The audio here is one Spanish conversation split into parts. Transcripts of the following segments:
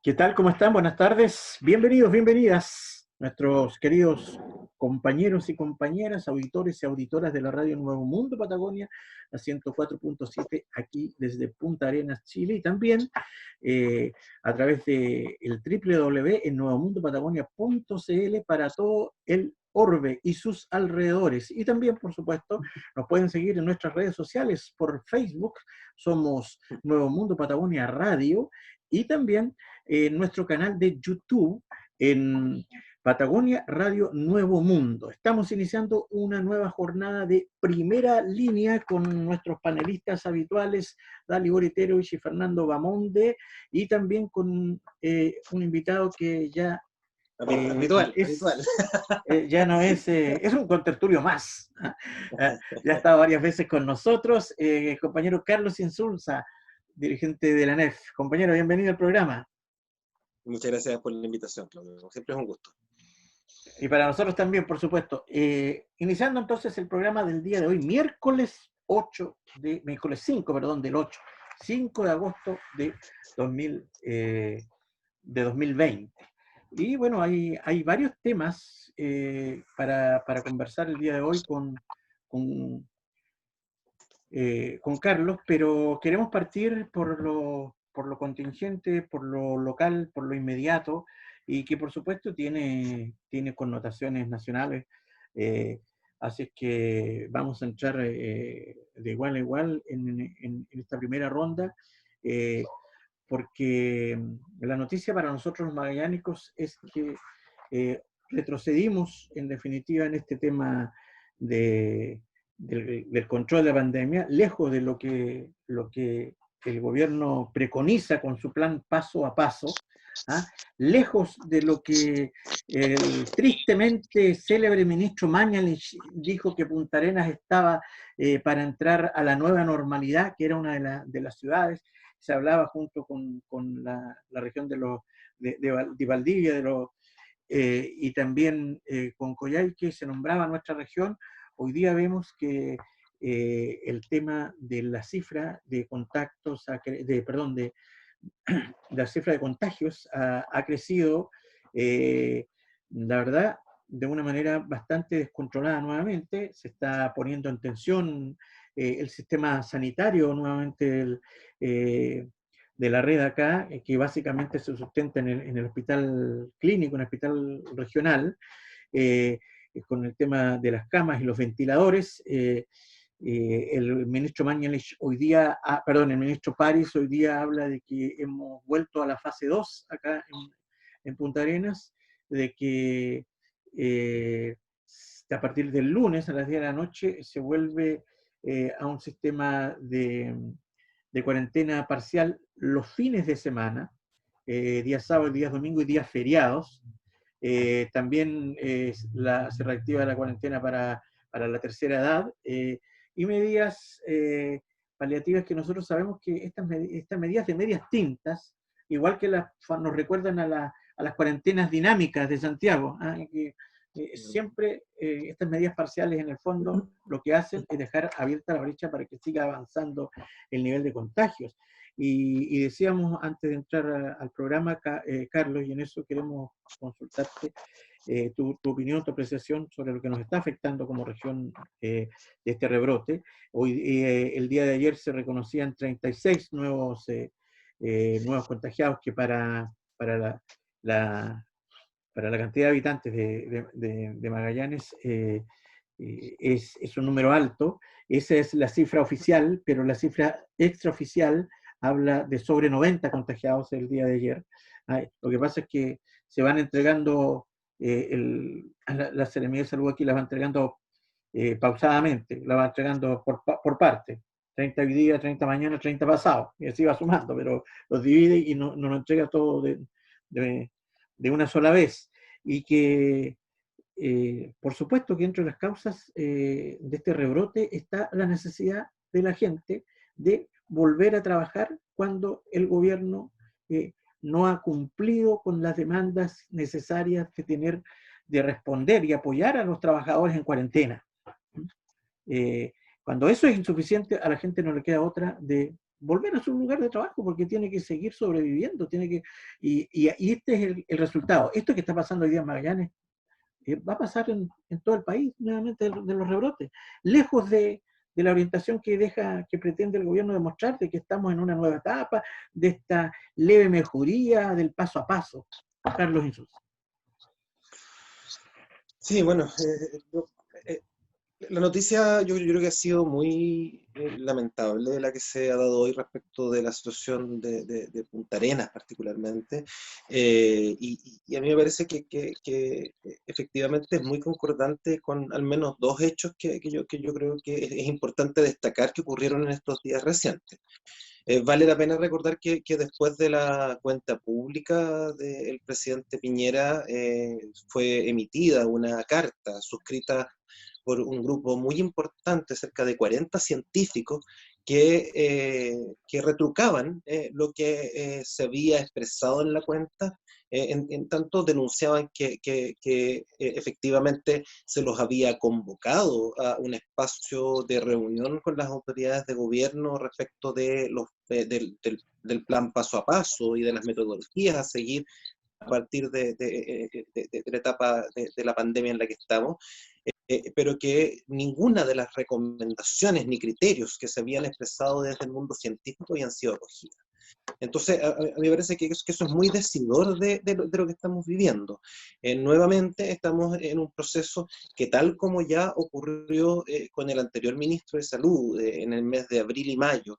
¿Qué tal? ¿Cómo están? Buenas tardes. Bienvenidos, bienvenidas, nuestros queridos compañeros y compañeras, auditores y auditoras de la Radio Nuevo Mundo Patagonia, la 104.7, aquí desde Punta Arenas, Chile, y también a través de el www en nuevomundopatagonia.cl para todo el orbe y sus alrededores. Y también, por supuesto, nos pueden seguir en nuestras redes sociales por Facebook, somos Nuevo Mundo Patagonia Radio, y también en nuestro canal de YouTube en Patagonia Radio Nuevo Mundo. Estamos iniciando una nueva jornada de primera línea con nuestros panelistas habituales, Dali Boriterovich y Fernando Bamonde, y también con un invitado que ya habitual. ya no es, es un contertulio más. Ya ha estado varias veces con nosotros, compañero Carlos Insulza, dirigente de la NEF. Compañero, bienvenido al programa. Muchas gracias por la invitación, Claudio. Siempre es un gusto. Y para nosotros también, por supuesto. Iniciando entonces el programa del día de hoy, miércoles 5, perdón, del 8, 5 de agosto de 2020. Y bueno, hay varios temas para conversar el día de hoy con Carlos, pero queremos partir por lo contingente, por lo local, por lo inmediato, y que por supuesto tiene connotaciones nacionales. Así es que vamos a entrar de igual a igual en esta primera ronda, porque la noticia para nosotros los magallánicos es que retrocedimos en definitiva en este tema del control de la pandemia, lejos de lo que el gobierno preconiza con su plan paso a paso, lejos de lo que el tristemente célebre ministro Mañalich dijo que Punta Arenas estaba para entrar a la nueva normalidad, que era una de las ciudades. Se hablaba junto con la región de Valdivia y también con Coyhaique, se nombraba nuestra región. Hoy día vemos que el tema de la cifra de contactos, de la cifra de contagios ha crecido, la verdad, de una manera bastante descontrolada nuevamente. Se está poniendo en tensión el sistema sanitario nuevamente de la red acá, que básicamente se sustenta en el hospital clínico, en el hospital regional, con el tema de las camas y los ventiladores. El ministro Mañalich hoy día, el ministro París hoy día habla de que hemos vuelto a la fase 2 acá en Punta Arenas, de que a partir del lunes a las 10 de la noche se vuelve a un sistema de cuarentena parcial los fines de semana, días sábados, días domingos y días feriados. También se reactiva la cuarentena para la tercera edad, y medidas paliativas que nosotros sabemos que estas medidas de medias tintas, igual que nos recuerdan a las cuarentenas dinámicas de Santiago, que siempre estas medidas parciales en el fondo lo que hacen es dejar abierta la brecha para que siga avanzando el nivel de contagios. Y decíamos antes de entrar al programa, Carlos, y en eso queremos consultarte tu opinión, tu apreciación sobre lo que nos está afectando como región de este rebrote. Hoy, el día de ayer se reconocían 36 nuevos contagiados, que para la cantidad de habitantes de Magallanes es un número alto. Esa es la cifra oficial, pero la cifra extraoficial habla de sobre 90 contagiados el día de ayer. Lo que pasa es que se van entregando, la Seremía de Salud aquí las va entregando pausadamente, la va entregando por parte. 30 hoy día, 30 mañana, 30 pasado, y así va sumando, pero los divide y no lo entrega todo de una sola vez. Y que, por supuesto que entre las causas de este rebrote está la necesidad de la gente de volver a trabajar cuando el gobierno no ha cumplido con las demandas necesarias de responder y apoyar a los trabajadores en cuarentena. Cuando eso es insuficiente, a la gente no le queda otra de volver a su lugar de trabajo porque tiene que seguir sobreviviendo, y este es el resultado. Esto que está pasando hoy día en Magallanes va a pasar en todo el país, nuevamente, de los rebrotes, lejos de la orientación que pretende el gobierno demostrar de que estamos en una nueva etapa, de esta leve mejoría del paso a paso. Carlos Insulza. Sí, bueno, la noticia yo creo que ha sido muy lamentable la que se ha dado hoy respecto de la situación de Punta Arenas particularmente, y a mí me parece que efectivamente es muy concordante con al menos dos hechos que yo creo que es importante destacar que ocurrieron en estos días recientes. Vale la pena recordar que después de la cuenta pública del presidente Piñera fue emitida una carta suscrita por un grupo muy importante, cerca de 40 científicos, que retrucaban lo que se había expresado en la cuenta, en tanto denunciaban que efectivamente se los había convocado a un espacio de reunión con las autoridades de gobierno respecto de del plan paso a paso y de las metodologías a seguir a partir de la etapa de la pandemia en la que estamos, pero que ninguna de las recomendaciones ni criterios que se habían expresado desde el mundo científico habían sido acogidas. Entonces, a mí me parece que eso es muy decidor de lo que estamos viviendo. Nuevamente estamos en un proceso que, tal como ya ocurrió con el anterior ministro de Salud en el mes de abril y mayo,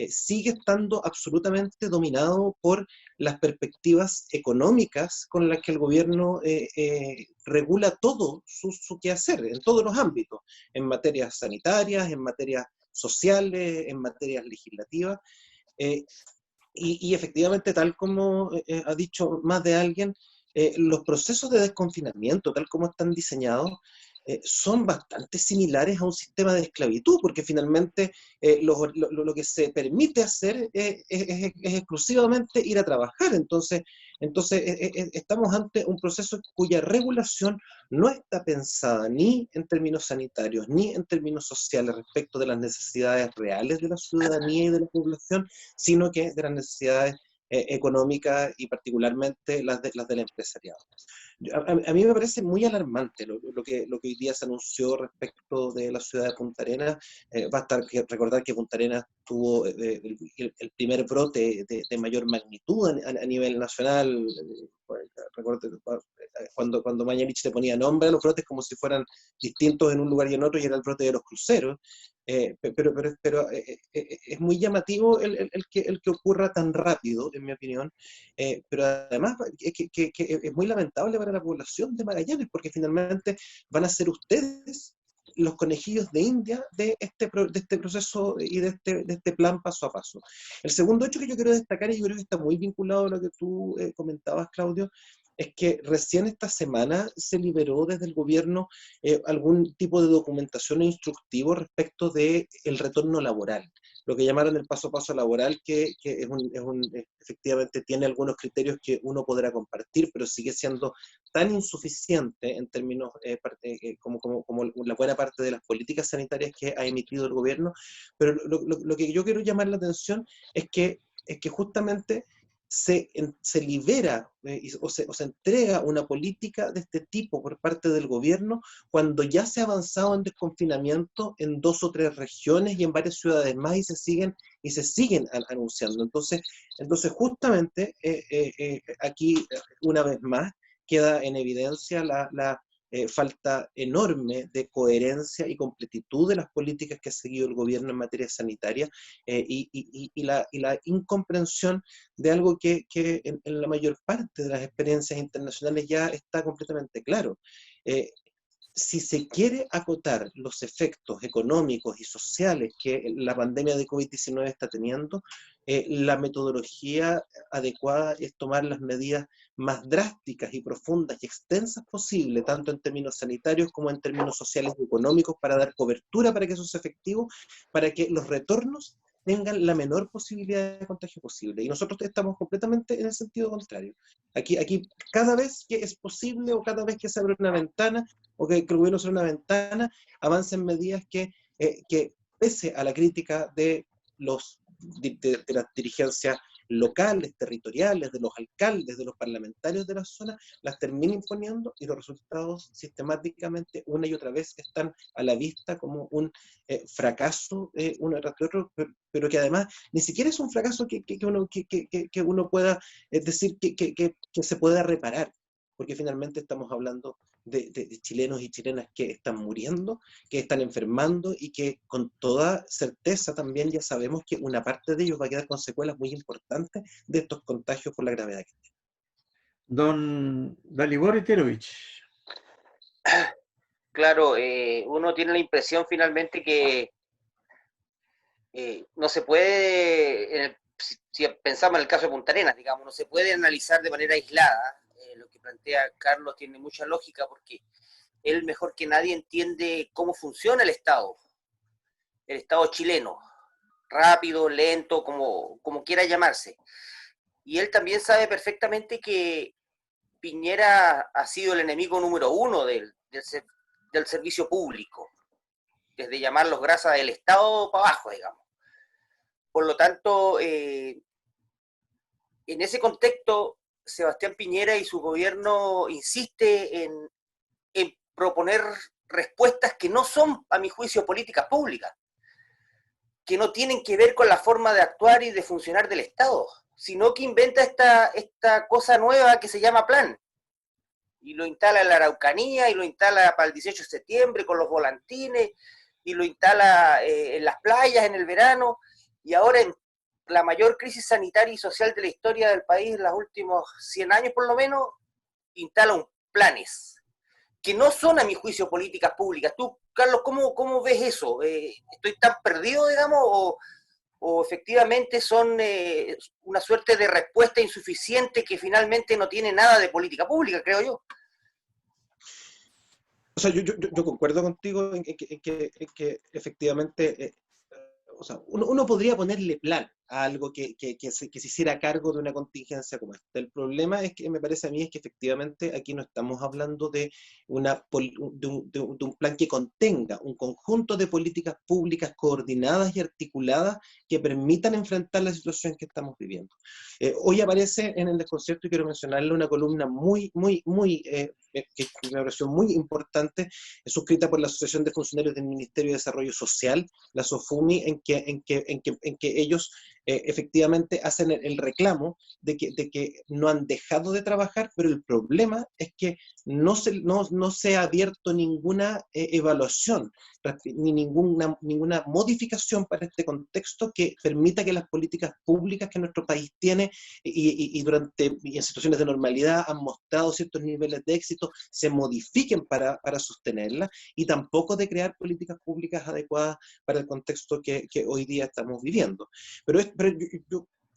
sigue estando absolutamente dominado por las perspectivas económicas con las que el gobierno regula todo su quehacer, en todos los ámbitos, en materias sanitarias, en materias sociales, en materias legislativas. Y efectivamente, tal como ha dicho más de alguien, los procesos de desconfinamiento, tal como están diseñados, son bastante similares a un sistema de esclavitud, porque finalmente lo que se permite hacer es exclusivamente ir a trabajar. Entonces estamos ante un proceso cuya regulación no está pensada ni en términos sanitarios, ni en términos sociales respecto de las necesidades reales de la ciudadanía y de la población, sino que de las necesidades económicas y particularmente las del empresariado. A mí me parece muy alarmante lo que hoy día se anunció respecto de la ciudad de Punta Arenas. Basta recordar que Punta Arenas tuvo el primer brote de mayor magnitud a nivel nacional. Recuerdo cuando Mañalich le ponía nombre a los brotes como si fueran distintos en un lugar y en otro, y era el brote de los cruceros. Pero es muy llamativo el que ocurra tan rápido, en mi opinión, pero además que es muy lamentable para la población de Magallanes, porque finalmente van a ser ustedes los conejillos de India de este proceso y de este plan paso a paso. El segundo hecho que yo quiero destacar, y yo creo que está muy vinculado a lo que tú comentabas, Claudio, es que recién esta semana se liberó desde el gobierno algún tipo de documentación instructivo respecto del retorno laboral, lo que llamaron el paso a paso laboral, que efectivamente tiene algunos criterios que uno podrá compartir, pero sigue siendo tan insuficiente en términos como la buena parte de las políticas sanitarias que ha emitido el gobierno. Pero lo que yo quiero llamar la atención es que justamente se libera o se entrega una política de este tipo por parte del gobierno cuando ya se ha avanzado en desconfinamiento en 2 o 3 regiones y en varias ciudades más, y se siguen anunciando. Entonces justamente aquí, una vez más, queda en evidencia la falta enorme de coherencia y completitud de las políticas que ha seguido el gobierno en materia sanitaria, y la incomprensión de algo que en la mayor parte de las experiencias internacionales ya está completamente claro. Si se quiere acotar los efectos económicos y sociales que la pandemia de COVID-19 está teniendo, la metodología adecuada es tomar las medidas más drásticas y profundas y extensas posible, tanto en términos sanitarios como en términos sociales y económicos, para dar cobertura para que eso sea efectivo, para que los retornos tengan la menor posibilidad de contagio posible. Y nosotros estamos completamente en el sentido contrario. Aquí cada vez que es posible, o cada vez que se abre una ventana, o que el gobierno sobre una ventana, avancen medidas que pese a la crítica de los de las dirigencias locales, territoriales, de los alcaldes, de los parlamentarios de la zona, las termina imponiendo y los resultados sistemáticamente una y otra vez están a la vista como un fracaso uno tras otro, pero que además ni siquiera es un fracaso que uno pueda decir que se pueda reparar, porque finalmente estamos hablando de chilenos y chilenas que están muriendo, que están enfermando y que con toda certeza también ya sabemos que una parte de ellos va a quedar con secuelas muy importantes de estos contagios por la gravedad que tienen. Don Dalibor Iterovich. Claro, uno tiene la impresión finalmente que no se puede, si pensamos en el caso de Punta Arenas, digamos, no se puede analizar de manera aislada. Lo que plantea Carlos tiene mucha lógica porque él mejor que nadie entiende cómo funciona el Estado chileno, rápido, lento, como quiera llamarse. Y él también sabe perfectamente que Piñera ha sido el enemigo número uno del servicio público, desde llamarlos grasa del Estado para abajo, digamos. Por lo tanto, en ese contexto, Sebastián Piñera y su gobierno insiste en proponer respuestas que no son, a mi juicio, políticas públicas, que no tienen que ver con la forma de actuar y de funcionar del Estado, sino que inventa esta cosa nueva que se llama plan, y lo instala en la Araucanía, y lo instala para el 18 de septiembre con los volantines, y lo instala en las playas en el verano, y ahora en la mayor crisis sanitaria y social de la historia del país en los últimos 100 años por lo menos, instala un planes, que no son a mi juicio políticas públicas. Tú, Carlos, ¿cómo ves eso? ¿Estoy tan perdido, digamos, o efectivamente son una suerte de respuesta insuficiente que finalmente no tiene nada de política pública, creo yo? O sea, yo concuerdo contigo en que efectivamente, o sea, uno podría ponerle plan a algo que se hiciera cargo de una contingencia como esta. El problema es que me parece a mí es que efectivamente aquí no estamos hablando de un plan que contenga un conjunto de políticas públicas coordinadas y articuladas que permitan enfrentar la situación que estamos viviendo. Hoy aparece en el desconcierto, y quiero mencionarle, una columna que me pareció muy importante, suscrita por la Asociación de Funcionarios del Ministerio de Desarrollo Social, la SOFUMI, en que ellos efectivamente hacen el reclamo de que no han dejado de trabajar, pero el problema es que no se ha abierto ninguna evaluación ni ninguna modificación para este contexto que permita que las políticas públicas que nuestro país tiene y en situaciones de normalidad han mostrado ciertos niveles de éxito se modifiquen para sostenerlas, y tampoco de crear políticas públicas adecuadas para el contexto que hoy día estamos viviendo. Pero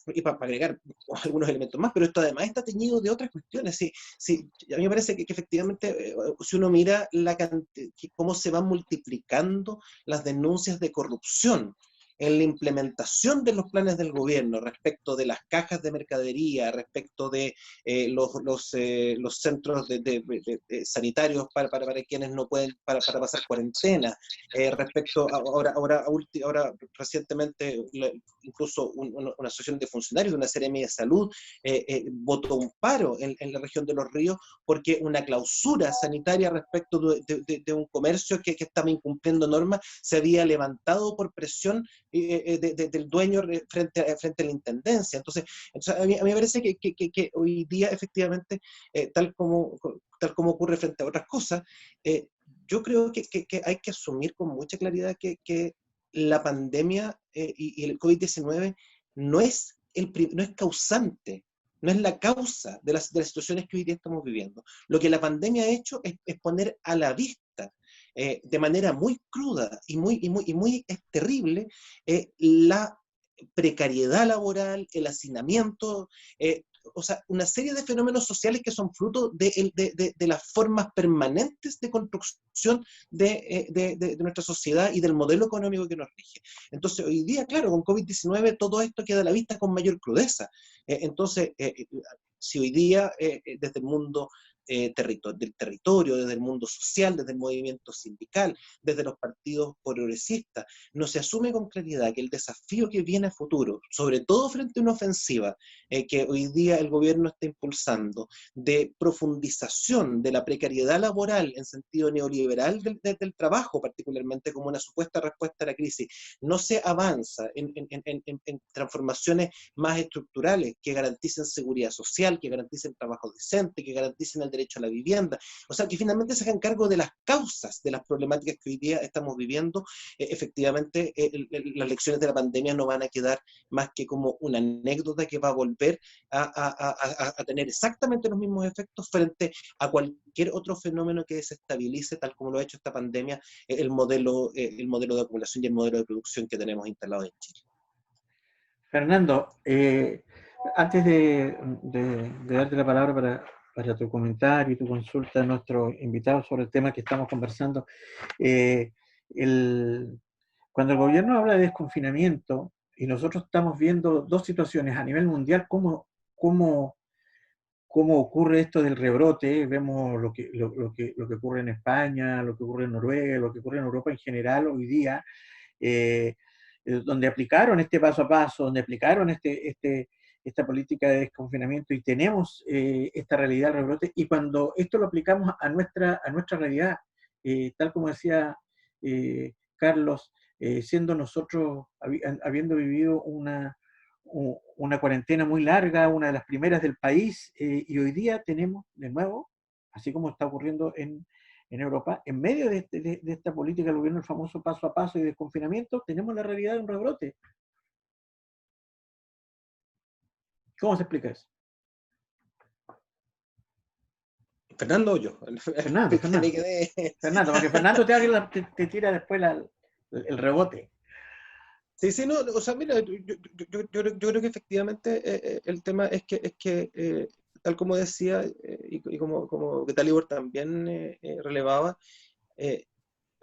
y para agregar algunos elementos más, pero esto además está teñido de otras cuestiones. A mí me parece que efectivamente, si uno mira cómo se van multiplicando las denuncias de corrupción en la implementación de los planes del gobierno respecto de las cajas de mercadería, respecto de los centros sanitarios para quienes no pueden, para pasar cuarentena, respecto ahora recientemente incluso una asociación de funcionarios de una Seremi de Salud votó un paro en la región de Los Ríos porque una clausura sanitaria respecto de un comercio que estaba incumpliendo normas se había levantado por presión del dueño frente a la intendencia. Entonces a mí me parece que hoy día efectivamente, tal como ocurre frente a otras cosas, yo creo que hay que asumir con mucha claridad que la pandemia y el COVID-19 no es causante, no es la causa de las situaciones que hoy día estamos viviendo. Lo que la pandemia ha hecho es poner a la vista de manera muy cruda y muy terrible la precariedad laboral, el hacinamiento, o sea, una serie de fenómenos sociales que son fruto de las formas permanentes de construcción de nuestra sociedad y del modelo económico que nos rige. Entonces, hoy día, claro, con COVID-19 todo esto queda a la vista con mayor crudeza. Entonces, si hoy día desde el mundo del territorio, desde el mundo social, desde el movimiento sindical, desde los partidos progresistas, no se asume con claridad que el desafío que viene a futuro, sobre todo frente a una ofensiva que hoy día el gobierno está impulsando, de profundización de la precariedad laboral en sentido neoliberal del trabajo, particularmente como una supuesta respuesta a la crisis, no se avanza en transformaciones más estructurales que garanticen seguridad social, que garanticen trabajo decente, que garanticen el derecho a la vivienda, o sea, que finalmente se hagan cargo de las causas de las problemáticas que hoy día estamos viviendo, efectivamente las lecciones de la pandemia no van a quedar más que como una anécdota que va a volver a tener exactamente los mismos efectos frente a cualquier otro fenómeno que desestabilice, tal como lo ha hecho esta pandemia, el modelo de acumulación y el modelo de producción que tenemos instalado en Chile. Fernando, antes de darte la palabra para tu comentario y tu consulta a nuestro invitado sobre el tema que estamos conversando, cuando el gobierno habla de desconfinamiento, y nosotros estamos viendo dos situaciones a nivel mundial, cómo ocurre esto del rebrote, vemos lo que ocurre en España, lo que ocurre en Noruega, lo que ocurre en Europa en general hoy día, donde aplicaron este paso a paso, donde aplicaron esta política de desconfinamiento y tenemos esta realidad del rebrote, y cuando esto lo aplicamos a nuestra realidad, tal como decía Carlos, siendo nosotros, habiendo vivido una cuarentena muy larga, una de las primeras del país, y hoy día tenemos de nuevo, así como está ocurriendo en Europa, en medio de esta política del gobierno, el famoso paso a paso y desconfinamiento, tenemos la realidad de un rebrote. ¿Cómo se explica eso? Fernando o yo. Fernando, porque Fernando te tira después el rebote. Sí, no, o sea, mira, yo creo que efectivamente el tema es que tal como decía, y como que Talibor también relevaba,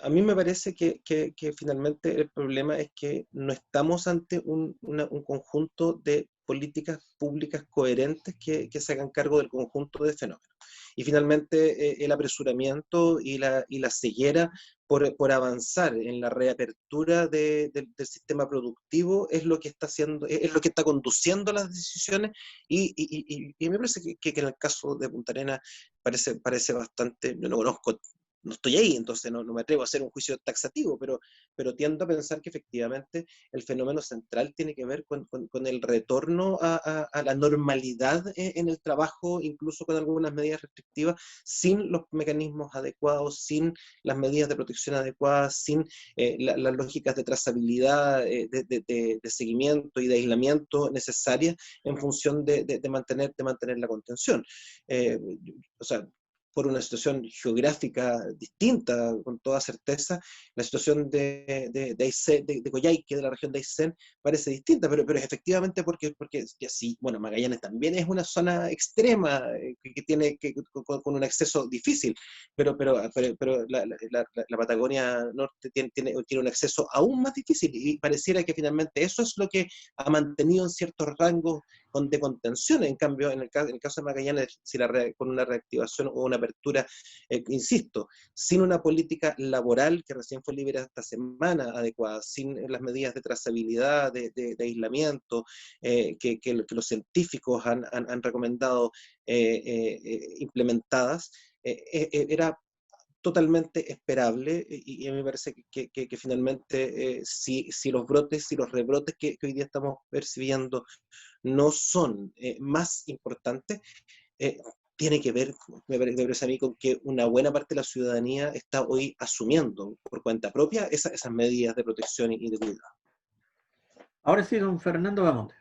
a mí me parece que finalmente el problema es que no estamos ante un conjunto de políticas públicas coherentes que se hagan cargo del conjunto de fenómenos. Y finalmente el apresuramiento y la ceguera por avanzar en la reapertura del sistema productivo es lo que está haciendo, es lo que está conduciendo las decisiones, y me parece que en el caso de Punta Arenas parece bastante, yo no conozco, no estoy ahí, entonces no me atrevo a hacer un juicio taxativo, pero tiendo a pensar que efectivamente el fenómeno central tiene que ver con el retorno a la normalidad en el trabajo, incluso con algunas medidas restrictivas, sin los mecanismos adecuados, sin las medidas de protección adecuadas, sin las lógicas de trazabilidad, de seguimiento y de aislamiento necesarias en función de mantener la contención. O sea, por una situación geográfica distinta, con toda certeza, la situación de Coyhaique, de la región de Aysén, parece distinta, pero efectivamente porque sí, bueno, Magallanes también es una zona extrema que tiene con un acceso difícil, pero la Patagonia Norte tiene un acceso aún más difícil, y pareciera que finalmente eso es lo que ha mantenido en ciertos rangos de contención. En cambio, en el caso de Magallanes, con una reactivación o una apertura, insisto, sin una política laboral que recién fue liberada esta semana adecuada, sin las medidas de trazabilidad, de aislamiento que los científicos han recomendado implementadas, era totalmente esperable, y a mí me parece que finalmente si los rebrotes que hoy día estamos percibiendo no son más importantes, tiene que ver, me parece a mí, con que una buena parte de la ciudadanía está hoy asumiendo por cuenta propia esas medidas de protección y de cuidado. Ahora sí, don Fernando Bamonte.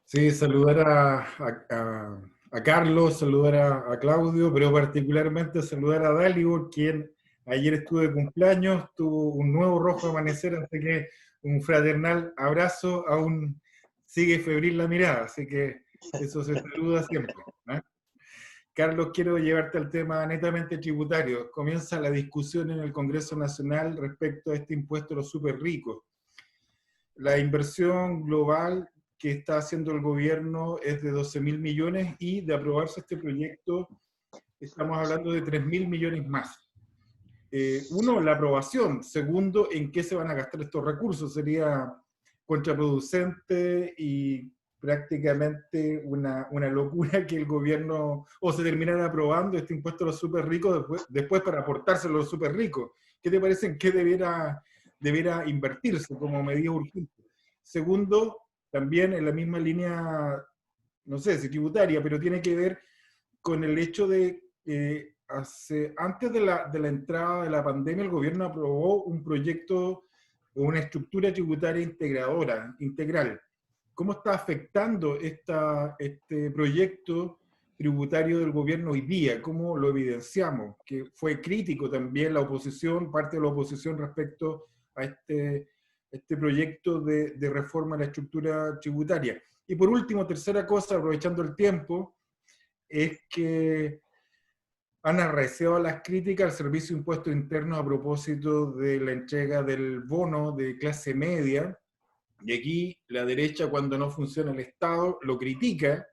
Sí, saludar a Carlos, saludar a Claudio, pero particularmente saludar a Dalibor, quien ayer estuvo de cumpleaños, tuvo un nuevo rojo amanecer, así que un fraternal abrazo, aún sigue febril la mirada, así que eso se saluda siempre, ¿eh? Carlos, quiero llevarte al tema netamente tributario. Comienza la discusión en el Congreso Nacional respecto a este impuesto a los súper ricos. La inversión global que está haciendo el gobierno es de 12.000 millones y de aprobarse este proyecto estamos hablando de 3.000 millones más. Uno, la aprobación. Segundo, en qué se van a gastar estos recursos. Sería contraproducente y prácticamente una locura que el gobierno o se terminara aprobando este impuesto a los súper ricos después para aportárselo a los súper ricos. ¿Qué te parece en qué debiera invertirse como medida urgente? Segundo, también en la misma línea, no sé si tributaria, pero tiene que ver con el hecho de antes de la entrada de la pandemia, el gobierno aprobó un proyecto o una estructura tributaria integral. ¿Cómo está afectando este proyecto tributario del gobierno hoy día? ¿Cómo lo evidenciamos? Que fue crítico también la oposición, parte de la oposición respecto a este proyecto de reforma de la estructura tributaria. Y por último, tercera cosa, aprovechando el tiempo, es que han arreciado las críticas al Servicio de Impuestos Internos a propósito de la entrega del bono de clase media, y aquí la derecha, cuando no funciona el Estado, lo critica,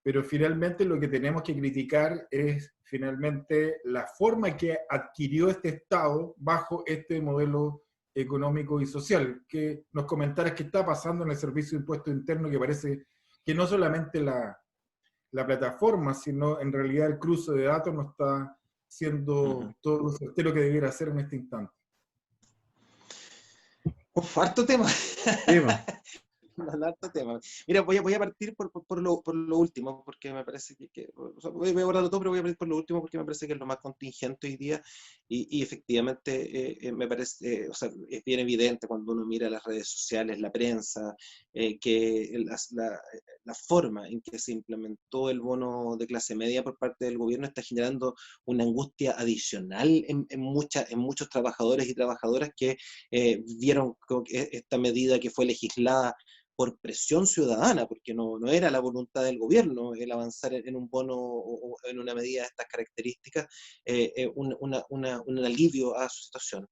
pero finalmente lo que tenemos que criticar es finalmente la forma que adquirió este Estado bajo este modelo económico y social. Que nos comentaras qué está pasando en el Servicio de Impuestos Internos, que parece que no solamente la plataforma, sino en realidad el cruce de datos no está siendo todo lo certero que debiera hacer en este instante. Uf, harto tema. Harto tema. Mira, voy a partir por lo último, porque me parece o sea, voy a abordarlo todo, pero voy a partir por lo último porque me parece que es lo más contingente hoy día y efectivamente me parece, o sea, es bien evidente cuando uno mira las redes sociales, la prensa, que la forma en que se implementó el bono de clase media por parte del gobierno está generando una angustia adicional en muchos trabajadores y trabajadoras que vieron que esta medida que fue legislada por presión ciudadana, porque no era la voluntad del gobierno el avanzar en un bono o en una medida de estas características, un alivio a su situación.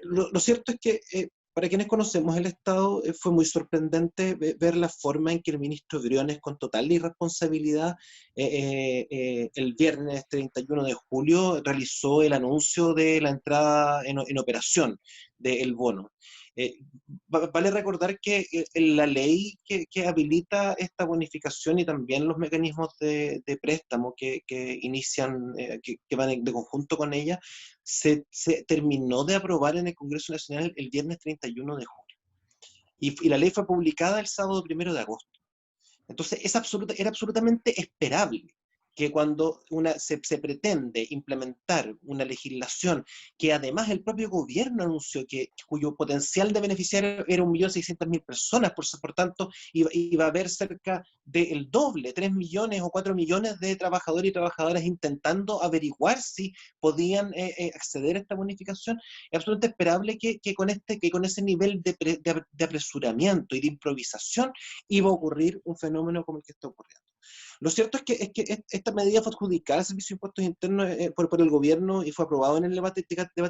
Lo cierto es que para quienes conocemos el Estado, fue muy sorprendente ver la forma en que el ministro Briones, con total irresponsabilidad, el viernes 31 de julio, realizó el anuncio de la entrada en operación del bono. Vale recordar que la ley que habilita esta bonificación y también los mecanismos de préstamo que inician, que van de conjunto con ella, se terminó de aprobar en el Congreso Nacional el viernes 31 de julio. Y la ley fue publicada el sábado 1 de agosto. Entonces era absolutamente esperable que cuando se pretende implementar una legislación que además el propio gobierno anunció cuyo potencial de beneficiar era 1.600.000 personas, por tanto iba a haber cerca del doble, 3 millones o 4 millones de trabajadores y trabajadoras intentando averiguar si podían acceder a esta bonificación, es absolutamente esperable que con ese nivel de apresuramiento y de improvisación iba a ocurrir un fenómeno como el que está ocurriendo. Lo cierto es que esta medida fue adjudicada al Servicio de Impuestos Internos por el gobierno y fue aprobado en el debate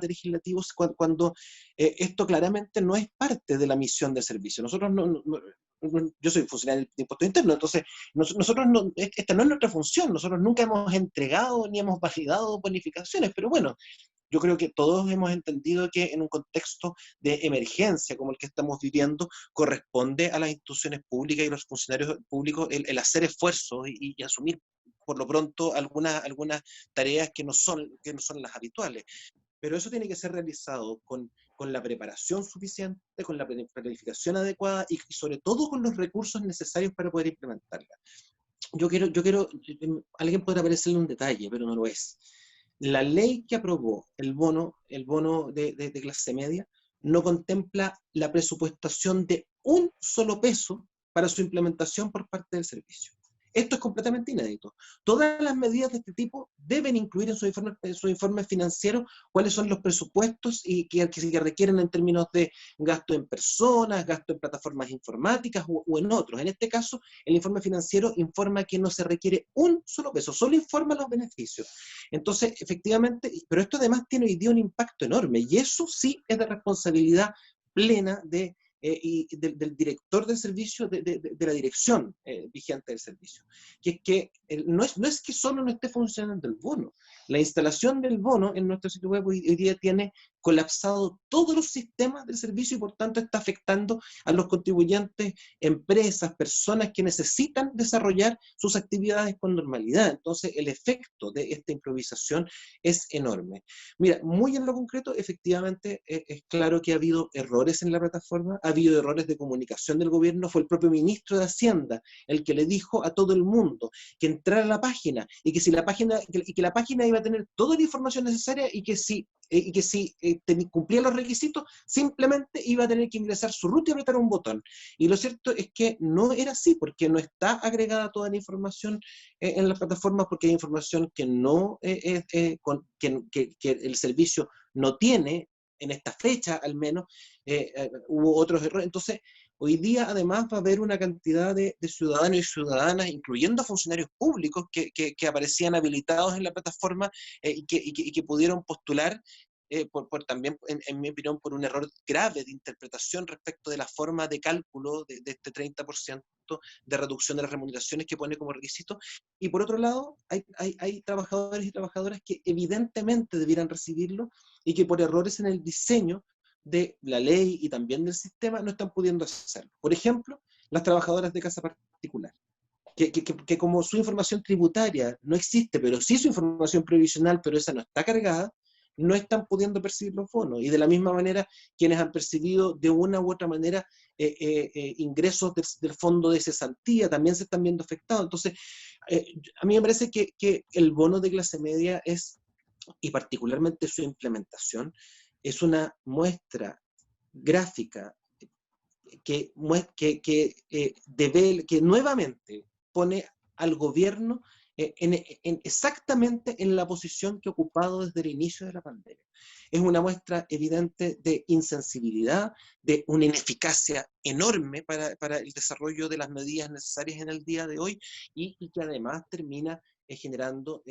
legislativo cuando esto claramente no es parte de la misión del servicio. Nosotros yo soy funcionario de Impuestos Internos, entonces esta no es nuestra función. Nosotros nunca hemos entregado ni hemos validado bonificaciones, pero bueno, yo creo que todos hemos entendido que en un contexto de emergencia como el que estamos viviendo, corresponde a las instituciones públicas y los funcionarios públicos el hacer esfuerzos y asumir por lo pronto algunas tareas que no son las habituales. Pero eso tiene que ser realizado con la preparación suficiente, con la planificación adecuada y sobre todo con los recursos necesarios para poder implementarla. Yo quiero, alguien podrá parecerle un detalle, pero no lo es. La ley que aprobó el bono de clase media no contempla la presupuestación de un solo peso para su implementación por parte del servicio. Esto es completamente inédito. Todas las medidas de este tipo deben incluir en su informe financiero cuáles son los presupuestos y que requieren en términos de gasto en personas, gasto en plataformas informáticas o en otros. En este caso, el informe financiero informa que no se requiere un solo peso, solo informa los beneficios. Entonces, efectivamente, pero esto además tiene hoy día un impacto enorme y eso sí es de responsabilidad plena de y del director del servicio, de la dirección vigente del servicio. Que es que no es que solo no esté funcionando el bono. La instalación del bono en nuestro sitio web hoy día tiene colapsado todos los sistemas del servicio y por tanto está afectando a los contribuyentes, empresas, personas que necesitan desarrollar sus actividades con normalidad. Entonces el efecto de esta improvisación es enorme. Mira, muy en lo concreto, efectivamente es claro que ha habido errores en la plataforma, ha habido errores de comunicación del gobierno. Fue el propio ministro de Hacienda el que le dijo a todo el mundo que entrara a la página y que si la página, y que la página iba a tener toda la información necesaria y que si cumplía los requisitos, simplemente iba a tener que ingresar su root y apretar un botón. Y lo cierto es que no era así, porque no está agregada toda la información en la plataforma, porque hay información que no que el servicio no tiene en esta fecha, al menos. Hubo otros errores. Entonces, hoy día además va a haber una cantidad de ciudadanos y ciudadanas, incluyendo funcionarios públicos, que aparecían habilitados en la plataforma y que pudieron postular también, en mi opinión, por un error grave de interpretación respecto de la forma de cálculo de este 30% de reducción de las remuneraciones que pone como requisito. Y por otro lado, hay trabajadores y trabajadoras que evidentemente debieran recibirlo y que por errores en el diseño de la ley y también del sistema no están pudiendo hacerlo. Por ejemplo, las trabajadoras de casa particular, que como su información tributaria no existe, pero sí su información previsional, pero esa no está cargada, no están pudiendo percibir los bonos. Y de la misma manera, quienes han percibido de una u otra manera ingresos del fondo de cesantía también se están viendo afectados. Entonces, a mí me parece que el bono de clase media es, y particularmente su implementación, es una muestra gráfica que nuevamente pone al gobierno exactamente en la posición que ha ocupado desde el inicio de la pandemia. Es una muestra evidente de insensibilidad, de una ineficacia enorme para el desarrollo de las medidas necesarias en el día de hoy y que además termina generando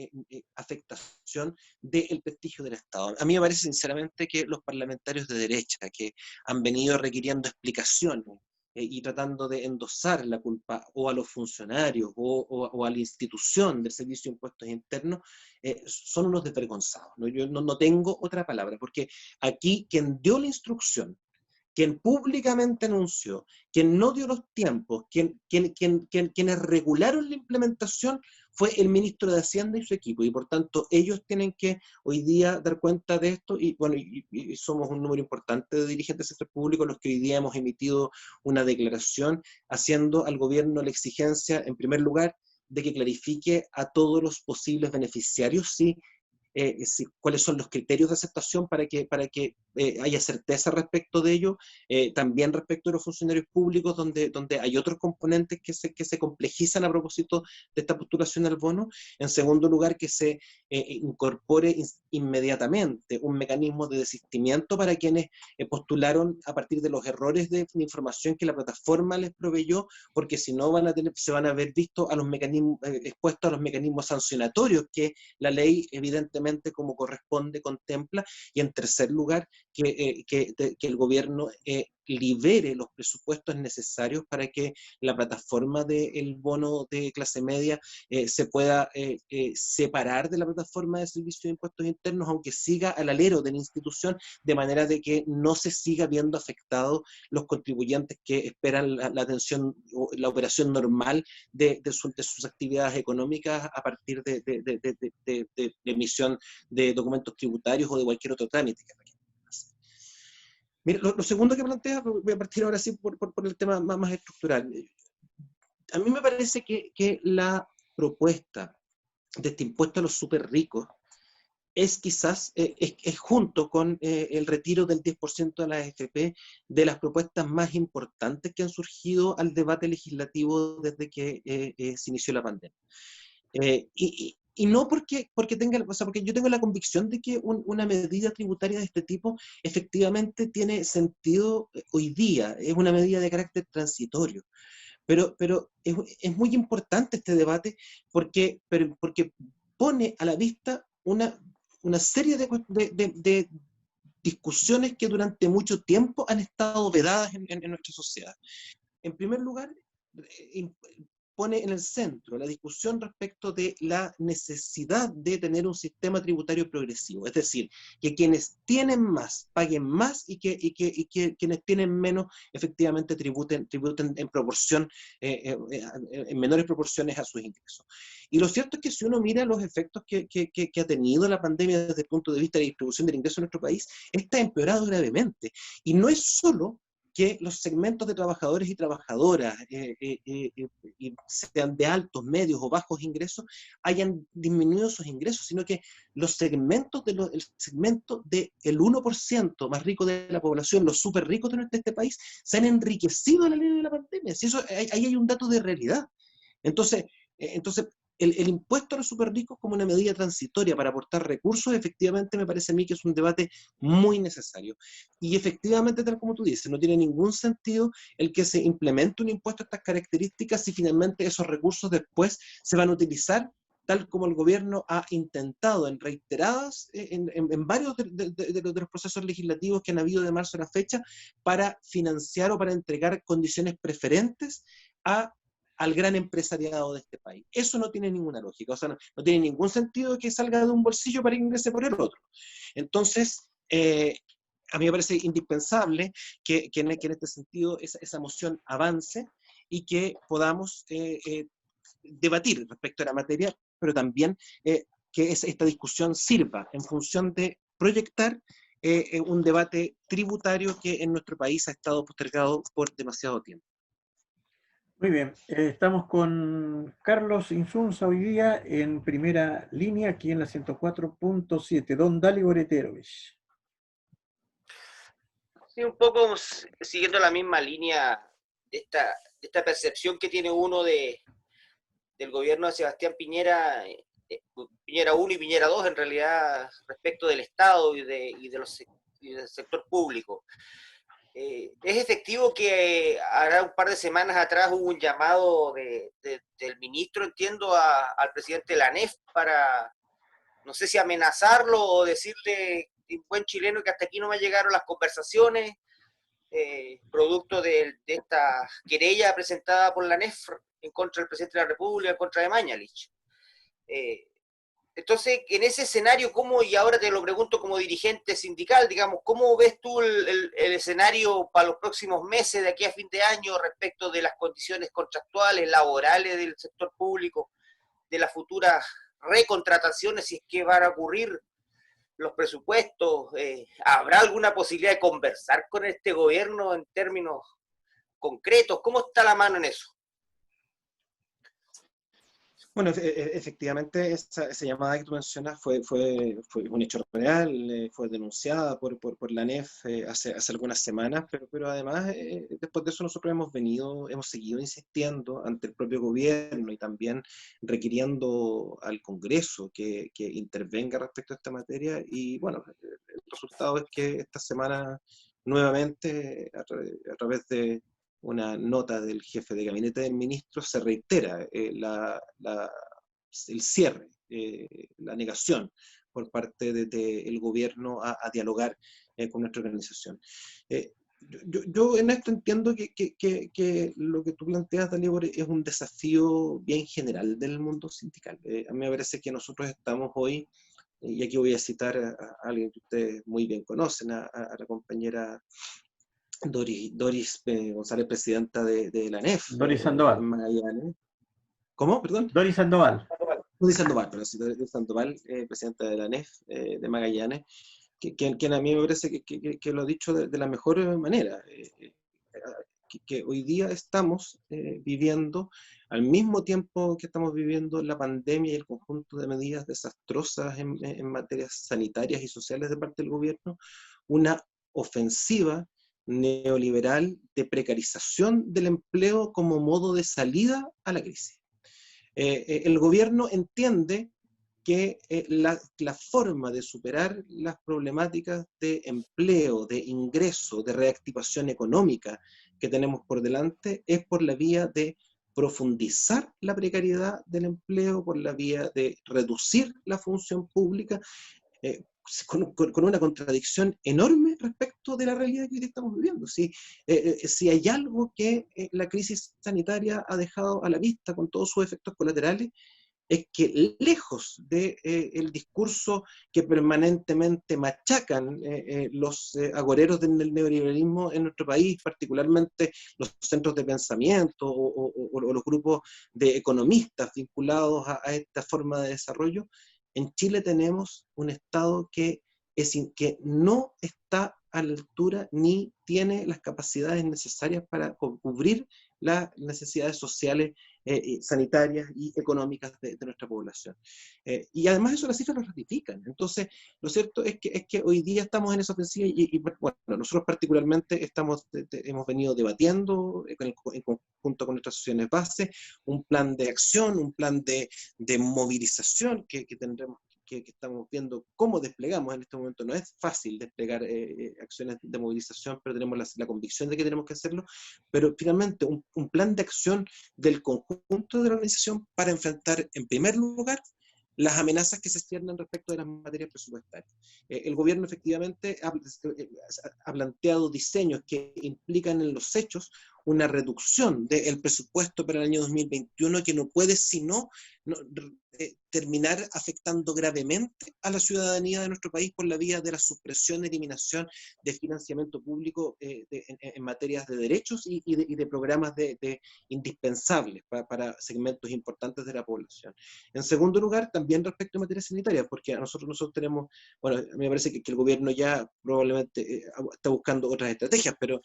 afectación del prestigio del Estado. A mí me parece sinceramente que los parlamentarios de derecha que han venido requiriendo explicaciones y tratando de endosar la culpa o a los funcionarios o a la institución del Servicio de Impuestos Internos, son unos desvergonzados, ¿no? Yo no tengo otra palabra, porque aquí quien dio la instrucción, quien públicamente anunció, quien no dio los tiempos, quienes regularon la implementación fue el ministro de Hacienda y su equipo, y por tanto ellos tienen que hoy día dar cuenta de esto, y bueno, y somos un número importante de dirigentes del sector público los que hoy día hemos emitido una declaración haciendo al gobierno la exigencia, en primer lugar, de que clarifique a todos los posibles beneficiarios, sí, cuáles son los criterios de aceptación para que haya certeza respecto de ello, también respecto de los funcionarios públicos, donde hay otros componentes que se complejizan a propósito de esta postulación al bono. En segundo lugar, que se incorpore inmediatamente un mecanismo de desistimiento para quienes postularon a partir de los errores de información que la plataforma les proveyó, porque si no se van a ver vistos a los mecanismos, expuestos a los mecanismos sancionatorios que la ley evidentemente como corresponde contempla. Y en tercer lugar, que el gobierno libere los presupuestos necesarios para que la plataforma del bono de clase media se pueda separar de la plataforma de servicio de impuestos internos, aunque siga al alero de la institución, de manera de que no se siga viendo afectados los contribuyentes que esperan la atención o la operación normal de sus actividades económicas a partir de emisión de documentos tributarios o de cualquier otro trámite que requiera. Mira, lo segundo que plantea, voy a partir ahora sí por el tema más estructural. A mí me parece que la propuesta de este impuesto a los súper ricos es quizás, es junto con el retiro del 10% de las AFP, de las propuestas más importantes que han surgido al debate legislativo desde que se inició la pandemia. Y no porque tenga, o sea, porque yo tengo la convicción de que una medida tributaria de este tipo efectivamente tiene sentido hoy día, es una medida de carácter transitorio. Pero es muy importante este debate porque pone a la vista una serie de discusiones que durante mucho tiempo han estado vedadas en nuestra sociedad. En primer lugar, pone en el centro la discusión respecto de la necesidad de tener un sistema tributario progresivo, es decir, que quienes tienen más paguen más y que quienes tienen menos efectivamente tributen en proporción, en menores proporciones a sus ingresos. Y lo cierto es que si uno mira los efectos que ha tenido la pandemia desde el punto de vista de la distribución del ingreso en nuestro país, está empeorado gravemente. Y no es solo que los segmentos de trabajadores y trabajadoras, sean de altos, medios o bajos ingresos, hayan disminuido sus ingresos, sino que los segmentos el segmento del 1% más rico de la población, los súper ricos de este país, se han enriquecido a la ley de la pandemia. Si eso, ahí hay un dato de realidad. Entonces el impuesto a los súper ricos como una medida transitoria para aportar recursos, efectivamente me parece a mí que es un debate muy necesario. Y efectivamente, tal como tú dices, no tiene ningún sentido el que se implemente un impuesto de estas características si finalmente esos recursos después se van a utilizar tal como el gobierno ha intentado en reiteradas, en varios de los procesos legislativos que han habido de marzo a la fecha, para financiar o para entregar condiciones preferentes al gran empresariado de este país. Eso no tiene ninguna lógica, o sea, no tiene ningún sentido que salga de un bolsillo para que ingrese por el otro. Entonces, a mí me parece indispensable que en este sentido esa moción avance y que podamos debatir respecto a la materia, pero también que esta discusión sirva en función de proyectar un debate tributario que en nuestro país ha estado postergado por demasiado tiempo. Muy bien, estamos con Carlos Insunza hoy día en primera línea, aquí en la 104.7. Don Dalibor Goreterovich. Sí, un poco siguiendo la misma línea de esta percepción que tiene uno del gobierno de Sebastián Piñera, Piñera 1 y Piñera 2, en realidad, respecto del Estado y del sector público. Es efectivo que ahora un par de semanas atrás hubo un llamado del ministro, entiendo, al presidente de la ANEF para, no sé si amenazarlo o decirle, en buen chileno, que hasta aquí no me llegaron las conversaciones, producto de esta querella presentada por la ANEF en contra del presidente de la República, en contra de Mañalich. Entonces, en ese escenario, ¿cómo, y ahora te lo pregunto como dirigente sindical, digamos, cómo ves tú el escenario para los próximos meses, de aquí a fin de año, respecto de las condiciones contractuales, laborales del sector público, de las futuras recontrataciones, si es que van a ocurrir, los presupuestos? ¿Habrá alguna posibilidad de conversar con este gobierno en términos concretos? ¿Cómo está la mano en eso? Bueno, efectivamente, esa llamada que tú mencionas fue un hecho real, fue denunciada por la ANEF hace algunas semanas, pero además, después de eso nosotros hemos seguido insistiendo ante el propio gobierno y también requiriendo al Congreso que intervenga respecto a esta materia, y bueno, el resultado es que esta semana nuevamente, a través de una nota del jefe de gabinete del ministro, se reitera el cierre, la negación por parte del gobierno a dialogar con nuestra organización. Yo en esto entiendo que lo que tú planteas, Dalibor, es un desafío bien general del mundo sindical. A mí me parece que nosotros estamos hoy, y aquí voy a citar a alguien que ustedes muy bien conocen, a la compañera Doris González, presidenta de la ANEF. Doris Sandoval. Magallanes. ¿Cómo? Perdón. Doris Sandoval. Doris Sandoval, pero sí, Doris Sandoval, presidenta de la ANEF de Magallanes, quien a mí me parece que lo ha dicho de la mejor manera, que hoy día estamos viviendo, al mismo tiempo que estamos viviendo la pandemia y el conjunto de medidas desastrosas en materias sanitarias y sociales de parte del gobierno, una ofensiva neoliberal de precarización del empleo como modo de salida a la crisis. El gobierno entiende que la forma de superar las problemáticas de empleo, de ingreso, de reactivación económica que tenemos por delante es por la vía de profundizar la precariedad del empleo, por la vía de reducir la función pública, con una contradicción enorme respecto de la realidad que hoy estamos viviendo. Si hay algo que la crisis sanitaria ha dejado a la vista con todos sus efectos colaterales, es que lejos del discurso que permanentemente machacan los agoreros del neoliberalismo en nuestro país, particularmente los centros de pensamiento o los grupos de economistas vinculados a esta forma de desarrollo, en Chile tenemos un Estado que no está a la altura ni tiene las capacidades necesarias para cubrir las necesidades sociales, sanitarias y económicas de nuestra población. Y además eso las cifras lo ratifican. Entonces, lo cierto es que hoy día estamos en esa ofensiva y bueno, nosotros particularmente hemos venido debatiendo en conjunto con nuestras asociaciones base un plan de acción, un plan de movilización que tendremos que estamos viendo cómo desplegamos en este momento. No es fácil desplegar acciones de movilización, pero tenemos la convicción de que tenemos que hacerlo, pero finalmente un plan de acción del conjunto de la organización para enfrentar en primer lugar las amenazas que se ciernen respecto de las materias presupuestarias. El gobierno efectivamente ha planteado diseños que implican en los hechos una reducción del presupuesto para el año 2021 que no puede sino terminar afectando gravemente a la ciudadanía de nuestro país por la vía de la supresión y eliminación de financiamiento público en materias de derechos y de programas indispensables para segmentos importantes de la población. En segundo lugar, también respecto a materia sanitaria, porque nosotros tenemos, bueno, a mí me parece que el gobierno ya probablemente está buscando otras estrategias, pero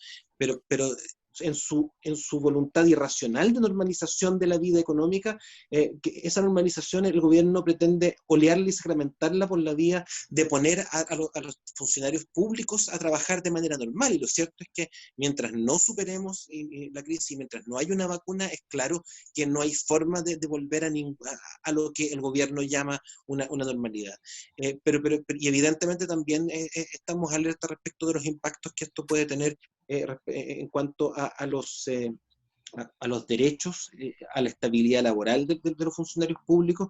en su voluntad irracional de normalización de la vida económica, que esa normalización el gobierno pretende olearla y sacramentarla por la vía de poner a los funcionarios públicos a trabajar de manera normal. Y lo cierto es que mientras no superemos la crisis, mientras no hay una vacuna, es claro que no hay forma de volver a lo que el gobierno llama una normalidad. Y evidentemente también estamos alerta respecto de los impactos que esto puede tener en cuanto a los derechos, a la estabilidad laboral de los funcionarios públicos,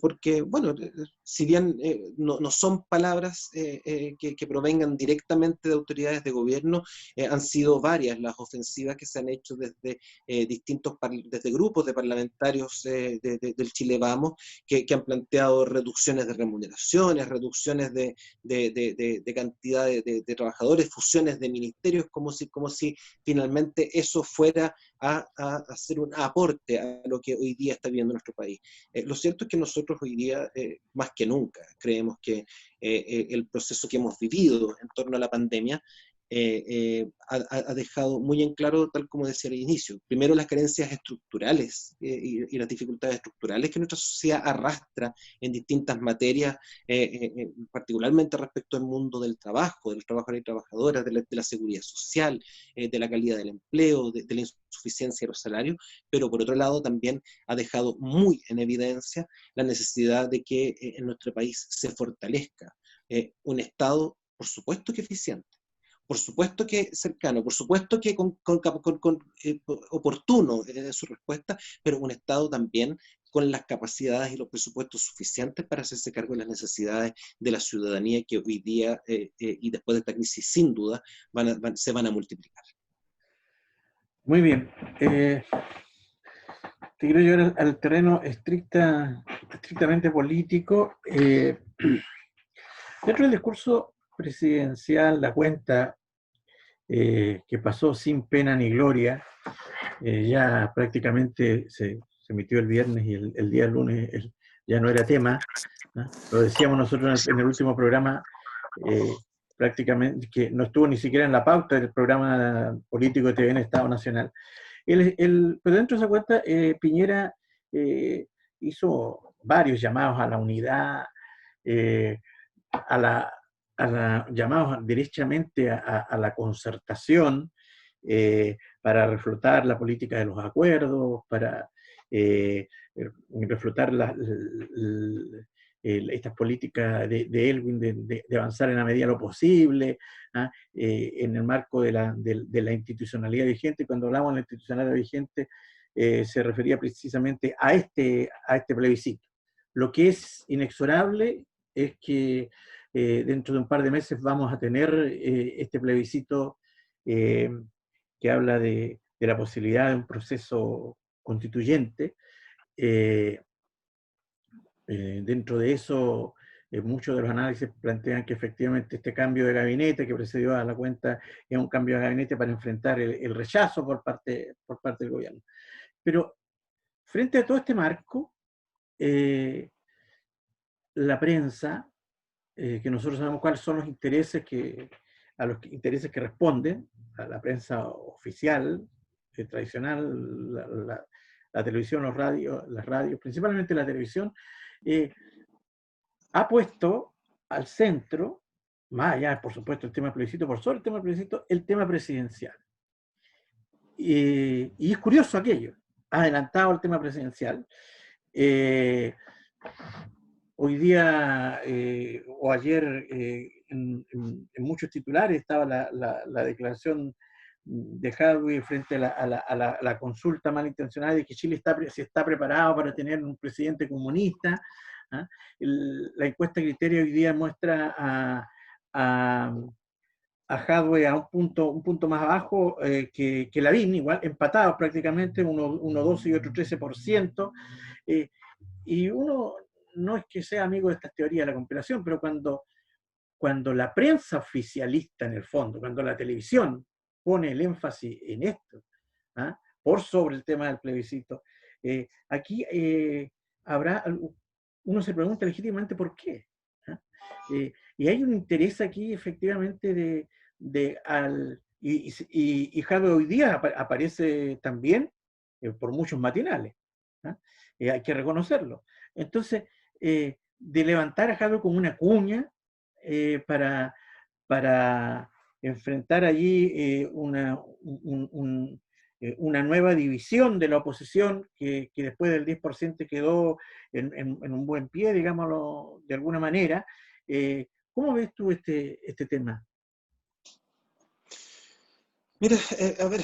porque, bueno, si bien no son palabras que provengan directamente de autoridades de gobierno, han sido varias las ofensivas que se han hecho desde desde grupos de parlamentarios del Chile Vamos, que han planteado reducciones de remuneraciones, reducciones de cantidad de trabajadores, fusiones de ministerios, como si finalmente eso fuera a hacer un aporte a lo que hoy día está viviendo nuestro país. Lo cierto es que nosotros hoy día, más que nunca, creemos que el proceso que hemos vivido en torno a la pandemia ha dejado muy en claro, tal como decía al inicio, primero las carencias estructurales y las dificultades estructurales que nuestra sociedad arrastra en distintas materias, particularmente respecto al mundo del trabajo y trabajadoras, de la seguridad social, de la calidad del empleo, de la insuficiencia de los salarios, pero por otro lado también ha dejado muy en evidencia la necesidad de que en nuestro país se fortalezca un Estado, por supuesto que eficiente, por supuesto que cercano, por supuesto que oportuno en su respuesta, pero un Estado también con las capacidades y los presupuestos suficientes para hacerse cargo de las necesidades de la ciudadanía que hoy día y después de esta crisis sin duda se van a multiplicar. Muy bien. Te quiero llevar al terreno estrictamente político. Dentro del discurso presidencial, la cuenta que pasó sin pena ni gloria, ya prácticamente se emitió el viernes y el día lunes ya no era tema, ¿no? Lo decíamos nosotros en el último programa, prácticamente que no estuvo ni siquiera en la pauta del programa político de TVN Estado Nacional. Pero dentro de esa cuenta, Piñera hizo varios llamados a la unidad, llamados derechamente a la concertación, para reflotar la política de los acuerdos, para reflotar estas políticas de Elwin de avanzar en la medida de lo posible, en el marco de la institucionalidad vigente. Cuando hablamos de la institucionalidad vigente, se refería precisamente a este plebiscito. Lo que es inexorable es que dentro de un par de meses vamos a tener este plebiscito que habla de la posibilidad de un proceso constituyente. Dentro de eso, muchos de los análisis plantean que efectivamente este cambio de gabinete que precedió a la cuenta es un cambio de gabinete para enfrentar el rechazo por parte del gobierno. Pero frente a todo este marco, la prensa, que nosotros sabemos cuáles son los intereses intereses que responden a la prensa oficial, tradicional, la televisión, las radios, principalmente la televisión, ha puesto al centro, más allá, por supuesto, el tema plebiscito, por sobre el tema plebiscito, el tema presidencial. Y es curioso aquello, ha adelantado el tema presidencial. Hoy día o ayer en muchos titulares estaba la declaración de Jadwe frente a la consulta malintencionada de que Chile se está preparado para tener un presidente comunista. ¿Ah? La encuesta Criterio hoy día muestra a Jadwe a un punto más abajo que Lavín, igual empatados prácticamente, uno 12 y otro 13%. Y uno no es que sea amigo de estas teorías de la conspiración, pero cuando la prensa oficialista en el fondo, cuando la televisión pone el énfasis en esto, ¿ah? Por sobre el tema del plebiscito, aquí uno se pregunta legítimamente por qué. ¿Ah? Y hay un interés aquí efectivamente y Jadwe hoy día aparece también por muchos matinales. ¿Ah? Hay que reconocerlo. Entonces, de levantar a Jadwe como una cuña para enfrentar allí una nueva división de la oposición que después del 10% quedó en un buen pie, digámoslo de alguna manera. ¿Cómo ves tú este tema? Mira, a ver,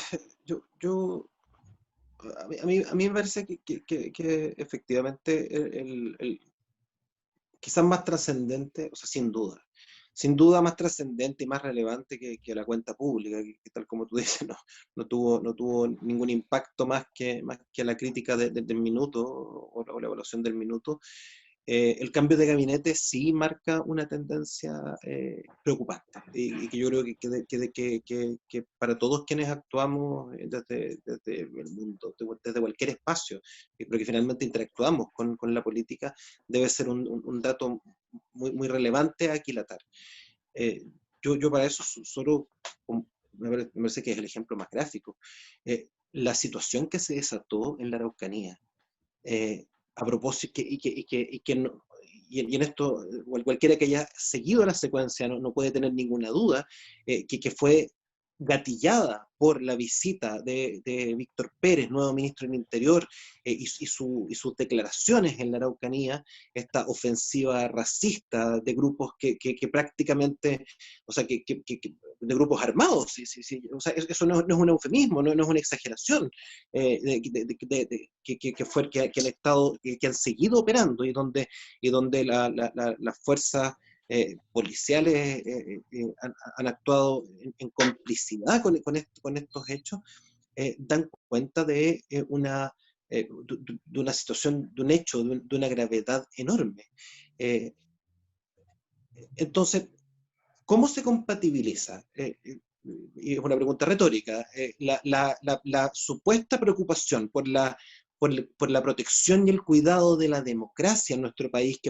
a mí me parece que efectivamente quizás más trascendente, o sea, sin duda más trascendente y más relevante que la cuenta pública, que tal como tú dices, no tuvo ningún impacto más que la crítica del minuto o la evaluación del minuto. El cambio de gabinete sí marca una tendencia preocupante y que yo creo que para todos quienes actuamos desde el mundo, desde cualquier espacio, pero que finalmente interactuamos con la política, debe ser un dato muy relevante a aquilatar. Yo para eso solo me parece que es el ejemplo más gráfico. La situación que se desató en la Araucanía, a propósito, y en esto, cualquiera que haya seguido la secuencia no puede tener ninguna duda, que fue gatillada por la visita de Víctor Pérez, nuevo ministro del Interior, y sus declaraciones en la Araucanía, esta ofensiva racista de grupos que prácticamente, o sea, de grupos armados, o sea, eso no es un eufemismo, no es una exageración, que han estado, que han seguido operando y donde las fuerzas policiales han actuado en complicidad con estos hechos, dan cuenta de una situación, de un hecho, de una gravedad enorme. Entonces, ¿cómo se compatibiliza? Y es una pregunta retórica, la supuesta preocupación por la protección y el cuidado de la democracia en nuestro país,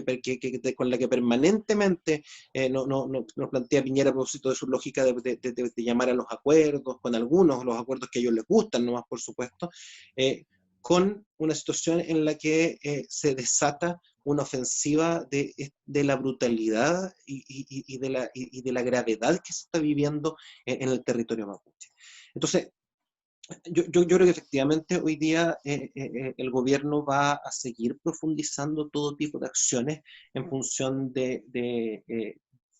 con la que permanentemente nos plantea Piñera a propósito de su lógica de llamar a los acuerdos, con algunos, los acuerdos que a ellos les gustan, nomás por supuesto, con una situación en la que se desata una ofensiva de la brutalidad y de la gravedad que se está viviendo en el territorio mapuche. Entonces, yo creo que efectivamente hoy día el gobierno va a seguir profundizando todo tipo de acciones en función de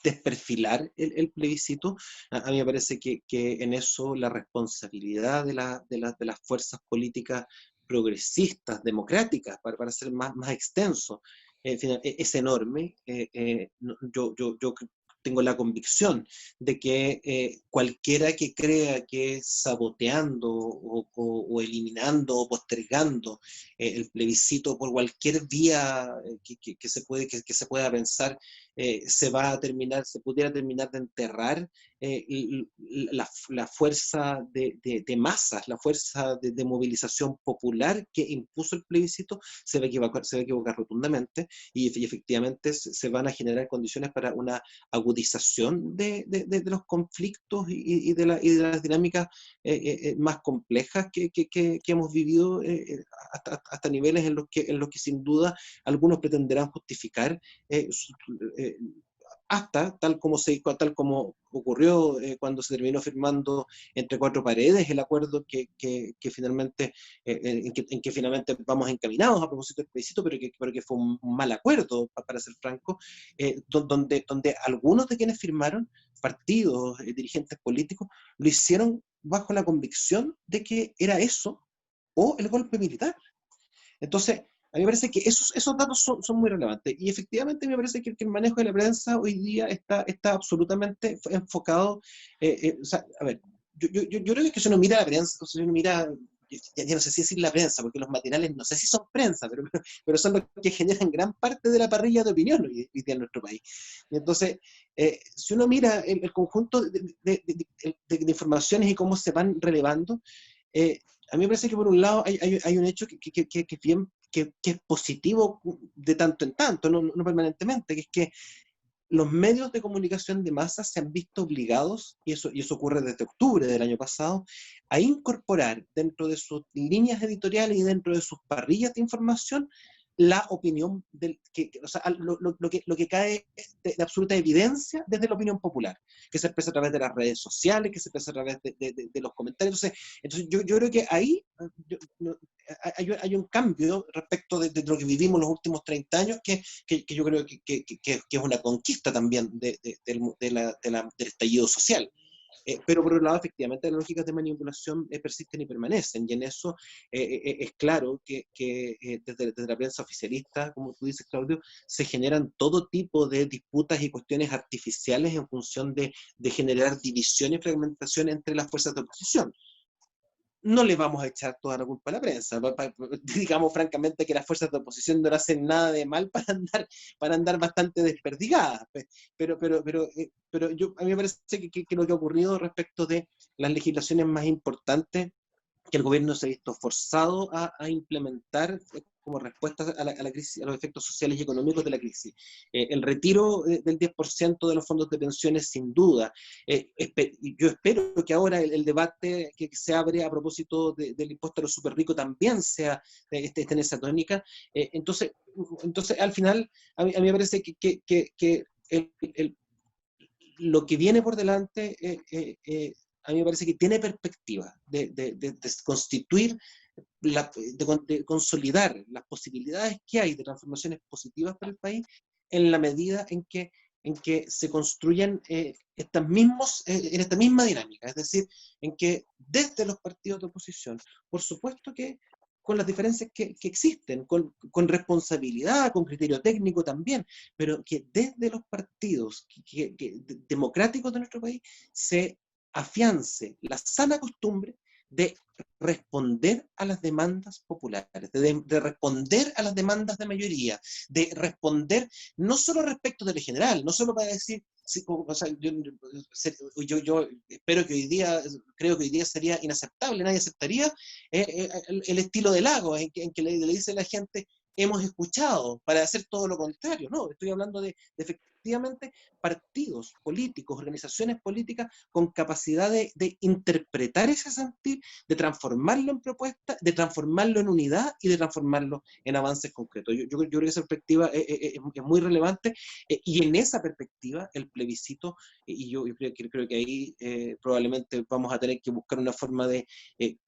desperfilar el plebiscito. A mí me parece que en eso la responsabilidad de las fuerzas políticas progresistas, democráticas, para ser más extenso, es enorme. Yo tengo la convicción de que cualquiera que crea que saboteando o eliminando o postergando el plebiscito por cualquier vía que se pueda pensar, se pudiera terminar de enterrar la fuerza de masas, la fuerza de movilización popular que impuso el plebiscito, se va a equivocar rotundamente, y efectivamente se van a generar condiciones para una agudización de los conflictos y de las dinámicas más complejas que hemos vivido hasta niveles en los que sin duda algunos pretenderán justificar hasta tal como ocurrió cuando se terminó firmando entre cuatro paredes el acuerdo que finalmente en que finalmente vamos encaminados a propósito del plebiscito, pero que fue un mal acuerdo, para ser franco, donde algunos de quienes firmaron, partidos, dirigentes políticos, lo hicieron bajo la convicción de que era eso o el golpe militar. Entonces, a mí me parece que esos datos son muy relevantes, y efectivamente me parece que el manejo de la prensa hoy día está absolutamente enfocado, o sea, a ver, yo creo que si uno mira la prensa, si uno mira, ya no sé si decir la prensa, porque los matinales no sé si son prensa, pero son los que generan gran parte de la parrilla de opinión hoy día en nuestro país. Y entonces, si uno mira el conjunto de informaciones y cómo se van relevando, a mí me parece que por un lado hay un hecho que es positivo de tanto en tanto, no permanentemente, que es que los medios de comunicación de masa se han visto obligados, y eso ocurre desde octubre del año pasado, a incorporar dentro de sus líneas editoriales y dentro de sus parrillas de información la opinión, o sea, lo que cae de absoluta evidencia desde la opinión popular, que se expresa a través de las redes sociales, que se expresa a través de los comentarios. Entonces yo creo que ahí hay un cambio respecto de lo que vivimos los últimos 30 años, que yo creo que es una conquista también del estallido social. Pero por otro lado, efectivamente, las lógicas de manipulación persisten y permanecen, y en eso es claro que desde la prensa oficialista, como tú dices, Claudio, se generan todo tipo de disputas y cuestiones artificiales en función de generar división y fragmentación entre las fuerzas de oposición. No le vamos a echar toda la culpa a la prensa. Digamos francamente que las fuerzas de oposición no hacen nada de mal para andar bastante desperdigadas. Pero a mí me parece que lo que ha ocurrido respecto de las legislaciones más importantes que el gobierno se ha visto forzado a implementar como respuesta a la crisis, a los efectos sociales y económicos de la crisis. El retiro del 10% de los fondos de pensiones, sin duda. Yo espero que ahora el debate que se abre a propósito del impuesto a los super ricos también esté en esa tónica. Entonces, al final, a mí me parece que lo que viene por delante a mí me parece que tiene perspectiva de constituir, de consolidar las posibilidades que hay de transformaciones positivas para el país, en la medida en que se construyen en esta misma dinámica, es decir, en que desde los partidos de oposición, por supuesto que con las diferencias que existen, con responsabilidad, con criterio técnico también, pero que desde los partidos democráticos de nuestro país se afiance la sana costumbre de responder a las demandas populares, de responder a las demandas de mayoría, de responder no solo respecto de lo general, no solo para decir, o sea, yo espero que hoy día, creo que hoy día sería inaceptable, nadie aceptaría el estilo de Lagos, en que le dice a la gente, hemos escuchado, para hacer todo lo contrario. No, estoy hablando de efectivamente partidos políticos, organizaciones políticas con capacidad de interpretar ese sentir, de transformarlo en propuestas, de transformarlo en unidad y de transformarlo en avances concretos. Yo creo que esa perspectiva es muy relevante, y en esa perspectiva el plebiscito, y yo creo que ahí probablemente vamos a tener que buscar una forma de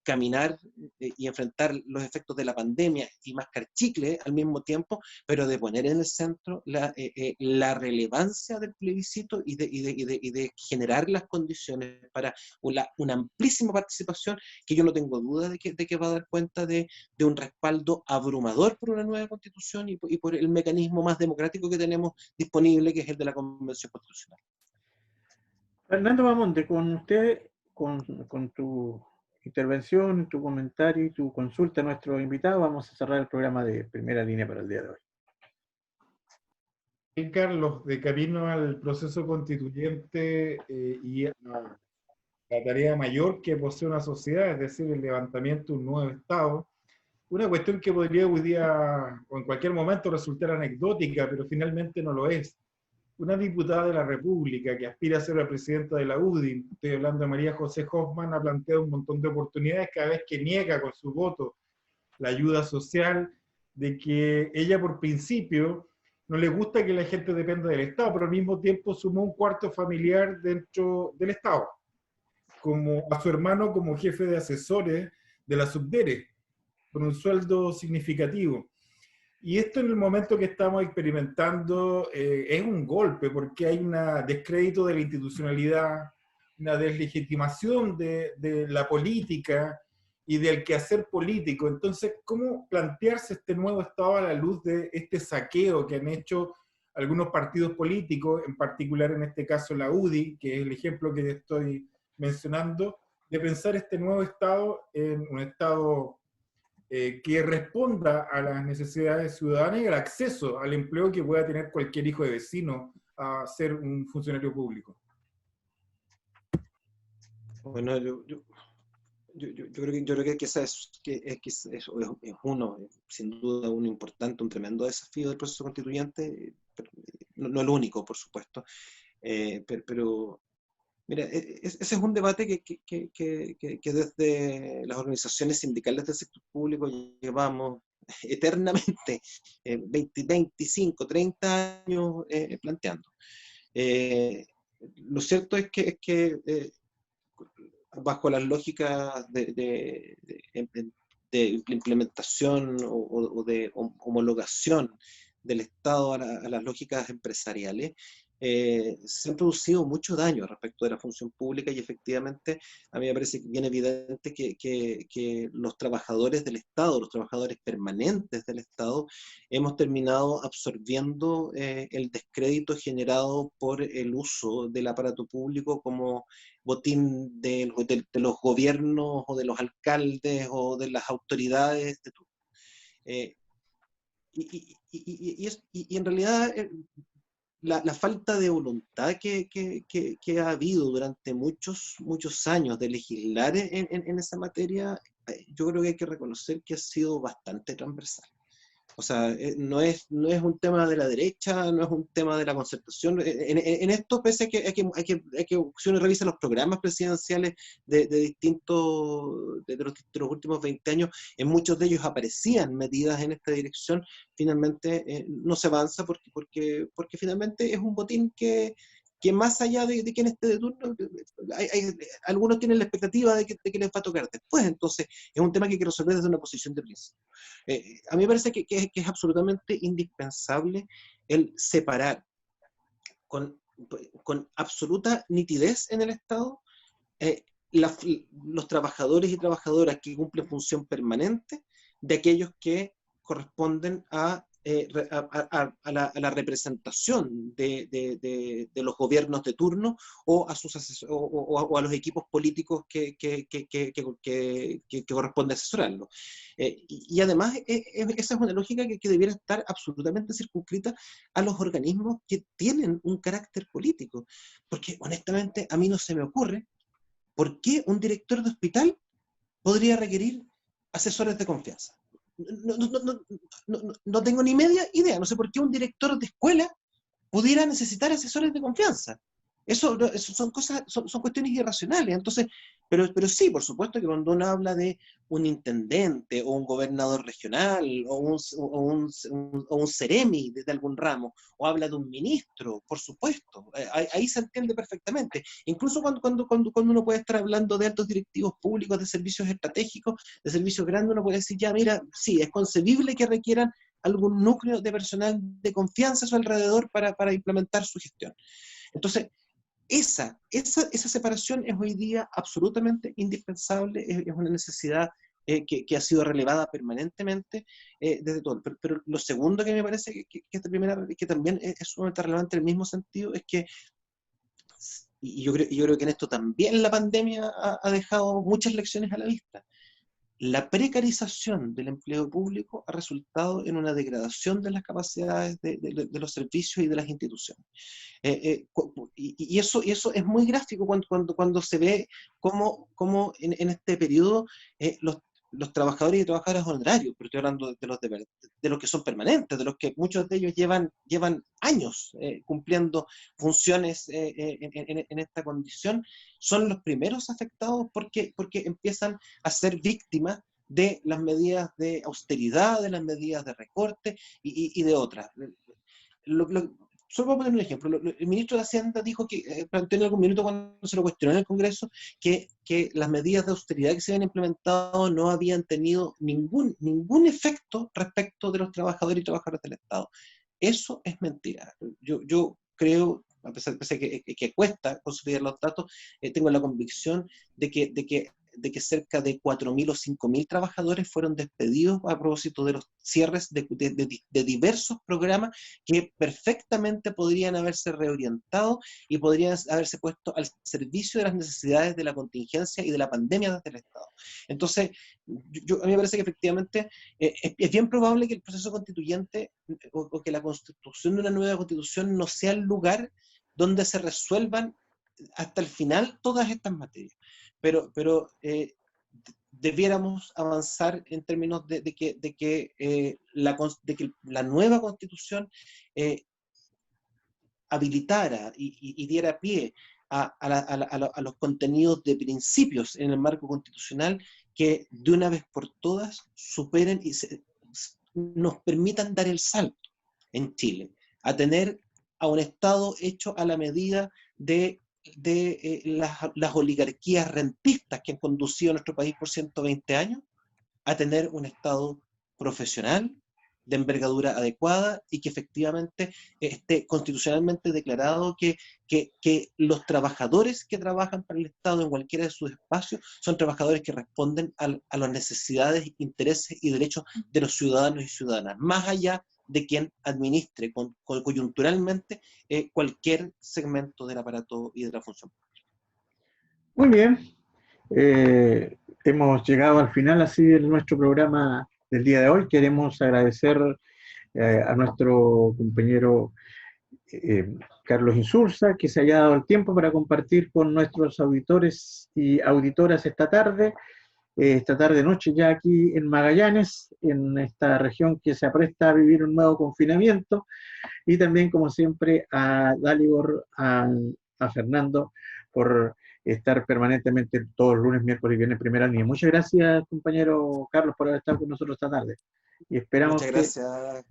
caminar y enfrentar los efectos de la pandemia y mascar chicle al mismo tiempo, pero de poner en el centro la relevancia relevancia del plebiscito y de generar las condiciones para una amplísima participación, que yo no tengo duda de que va a dar cuenta de un respaldo abrumador por una nueva constitución y por el mecanismo más democrático que tenemos disponible, que es el de la Convención Constitucional. Fernando Bamonte, con usted, con tu intervención, tu comentario y tu consulta a nuestro invitado, vamos a cerrar el programa de Primera Línea para el día de hoy. Bien, Carlos, de camino al proceso constituyente y a la tarea mayor que posee una sociedad, es decir, el levantamiento de un nuevo Estado, una cuestión que podría hoy día o en cualquier momento resultar anecdótica, pero finalmente no lo es. Una diputada de la República que aspira a ser la presidenta de la UDI, estoy hablando de María José Hoffman, ha planteado un montón de oportunidades cada vez que niega con su voto la ayuda social, de que ella por principio no le gusta que la gente dependa del Estado, pero al mismo tiempo sumó un cuarto familiar dentro del Estado, como a su hermano como jefe de asesores de la Subdere, con un sueldo significativo. Y esto en el momento que estamos experimentando es un golpe, porque hay un descrédito de la institucionalidad, una deslegitimación de la política y del quehacer político. Entonces, ¿cómo plantearse este nuevo Estado a la luz de este saqueo que han hecho algunos partidos políticos, en particular en este caso la UDI, que es el ejemplo que estoy mencionando, de pensar este nuevo Estado en un Estado que responda a las necesidades ciudadanas y al acceso al empleo que pueda tener cualquier hijo de vecino a ser un funcionario público? Bueno, yo creo que esa es uno, sin duda, un importante, un tremendo desafío del proceso constituyente, pero no el único, por supuesto, pero mira, ese es un debate que desde las organizaciones sindicales del sector público llevamos eternamente, 20, 25, 30 años planteando. Lo cierto es que bajo las lógicas de implementación o de homologación del Estado a las lógicas empresariales, se han producido mucho daño respecto de la función pública y efectivamente a mí me parece bien evidente que los trabajadores del Estado, los trabajadores permanentes del Estado, hemos terminado absorbiendo el descrédito generado por el uso del aparato público como botín de los gobiernos o de los alcaldes o de las autoridades de turno. Y en realidad la falta de voluntad que ha habido durante muchos años de legislar en esa materia, yo creo que hay que reconocer que ha sido bastante transversal. O sea, no es un tema de la derecha, no es un tema de la concertación. En esto, pese a que si uno revisa los programas presidenciales de los últimos 20 años, en muchos de ellos aparecían medidas en esta dirección, finalmente no se avanza porque finalmente es un botín que más allá de quien esté de turno, algunos tienen la expectativa de que les va a tocar después. Entonces es un tema que hay que resolver desde una posición de principio. A mí me parece que es absolutamente indispensable el separar con absoluta nitidez en el Estado los trabajadores y trabajadoras que cumplen función permanente de aquellos que corresponden a la representación de los gobiernos de turno o a los equipos políticos que corresponde asesorarlos. Y además, esa es una lógica que debiera estar absolutamente circunscrita a los organismos que tienen un carácter político. Porque honestamente a mí no se me ocurre por qué un director de hospital podría requerir asesores de confianza. No tengo ni media idea, no sé por qué un director de escuela pudiera necesitar asesores de confianza. Eso son cosas, son cuestiones irracionales. Entonces, pero sí, por supuesto que cuando uno habla de un intendente o un gobernador regional o un seremi de algún ramo, o habla de un ministro, por supuesto, ahí se entiende perfectamente. Incluso cuando uno puede estar hablando de altos directivos públicos, de servicios estratégicos, de servicios grandes, uno puede decir, ya mira, sí, es concebible que requieran algún núcleo de personal de confianza a su alrededor para implementar su gestión. Entonces, esa separación es hoy día absolutamente indispensable, es una necesidad que ha sido relevada permanentemente desde todo. Pero lo segundo que me parece que también es sumamente relevante en el mismo sentido es que, y yo creo que en esto también la pandemia ha dejado muchas lecciones a la vista. La precarización del empleo público ha resultado en una degradación de las capacidades de los servicios y de las instituciones. Y eso es muy gráfico cuando se ve cómo en este periodo los trabajadores y trabajadoras honorarios, pero estoy hablando de los que son permanentes, de los que muchos de ellos llevan años cumpliendo funciones en esta condición, son los primeros afectados porque empiezan a ser víctimas de las medidas de austeridad, de las medidas de recorte y de otras. Solo voy a poner un ejemplo. El ministro de Hacienda dijo que, planteó en algún minuto cuando se lo cuestionó en el Congreso, que las medidas de austeridad que se habían implementado no habían tenido ningún efecto respecto de los trabajadores y trabajadoras del Estado. Eso es mentira. Yo creo, a pesar de que cuesta consolidar los datos, tengo la convicción de que cerca de 4.000 o 5.000 trabajadores fueron despedidos a propósito de los cierres de diversos programas que perfectamente podrían haberse reorientado y podrían haberse puesto al servicio de las necesidades de la contingencia y de la pandemia desde el Estado. Entonces, a mí me parece que efectivamente es bien probable que el proceso constituyente o que la constitución de una nueva constitución no sea el lugar donde se resuelvan hasta el final todas estas materias. Pero debiéramos avanzar en términos de que la nueva constitución habilitara y diera pie a los contenidos de principios en el marco constitucional que de una vez por todas superen y nos permitan dar el salto en Chile a tener a un Estado hecho a la medida de las oligarquías rentistas que han conducido a nuestro país por 120 años, a tener un Estado profesional, de envergadura adecuada y que efectivamente esté constitucionalmente declarado que los trabajadores que trabajan para el Estado en cualquiera de sus espacios son trabajadores que responden a las necesidades, intereses y derechos de los ciudadanos y ciudadanas, más allá de quien administre coyunturalmente cualquier segmento del aparato y de la función pública. Muy bien. Hemos llegado al final así de nuestro programa del día de hoy. Queremos agradecer a nuestro compañero Carlos Insulza, que se haya dado el tiempo para compartir con nuestros auditores y auditoras esta tarde-noche ya aquí en Magallanes, en esta región que se apresta a vivir un nuevo confinamiento, y también, como siempre, a Dalibor, a Fernando, por estar permanentemente todos los lunes, miércoles y viernes en primera línea. Muchas gracias, compañero Carlos, por haber estado con nosotros esta tarde. Y esperamos que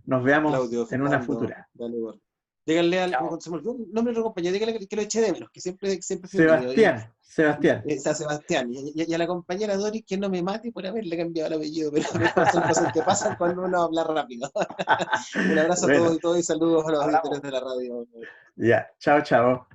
nos veamos, Claudio, en Fernando, una futura. Dalibor. Díganle al nombre de nuestro compañero, díganle que lo eche de menos, que siempre Sebastián. Sebastián. Y a la compañera Doris que no me mate por haberle cambiado el apellido, pero son cosas que pasan cuando uno habla rápido. Un abrazo a todos y saludos a los auditores de la radio. Ya, chao. Chao.